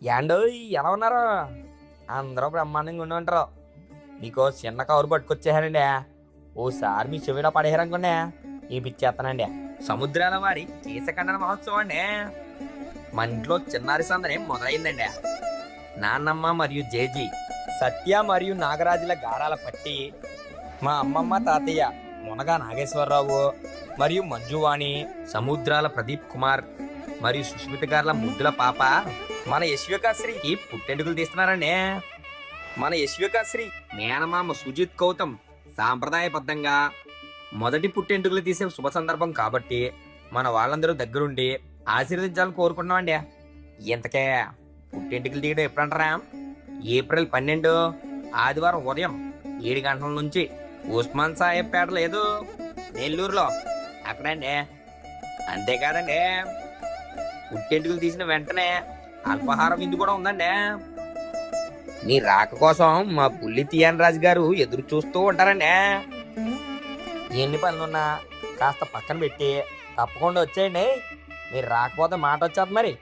యాండో ఎలా ఉన్నారు? అందరూ బ్రహ్మాండంగా ఉండి ఉంటారు. మీకు చిన్న కవరు పట్టుకొచ్చేసానండి. ఓసారి మీ చెవిలో పడేయారనుకోండి ఈ పిచ్చేస్తానండి. సముద్రాల వారి కేశఖండన మహోత్సవం అండి. మన ఇంట్లో చిన్నారి సందడి మొదలైందండి. నాన్నమ్మ మరియు జేజీ, సత్య మరియు నాగరాజుల గారాల పట్టి, మా అమ్మమ్మ తాతయ్య మునగా నాగేశ్వరరావు మరియు మంజువాణి, సముద్రాల ప్రదీప్ కుమార్ మరియు సుష్మిత గారుల ముద్దుల పాప మన యశ్వికాశ్రీకి పుట్టెంటుకలు తీస్తున్నారండి. మన యశ్వికాశ్రీ మేనమామ సుజిత్ గౌతమ్ సాంప్రదాయబద్ధంగా మొదటి పుట్టెంటుకలు తీసే శుభ సందర్భం కాబట్టి మన వాళ్ళందరూ దగ్గరుండి ఆశీర్వదించాలని కోరుకుంటున్నామండి. ఇంతకే పుట్టెంటుకలు తీయడం ఎప్పుడంటారా? ఏప్రిల్ 12 ఆదివారం ఉదయం 7 గంటల నుంచి ఉస్మాన్ సాహెబ్ పేట లేదు నెల్లూరులో అక్కడండి. అంతేకాదండి, పుట్టెంటుకలు తీసిన వెంటనే అల్పాహారం విందు కూడా ఉందండి. నీ రాక కోసం మా పుల్లి తీయన్ రాజు గారు ఎదురు చూస్తూ ఉంటారండి. ఎన్ని పనులున్నా కాస్త పక్కన పెట్టి తప్పకుండా వచ్చేయండి. మీరు రాకపోతే మాట వచ్చేది మరి.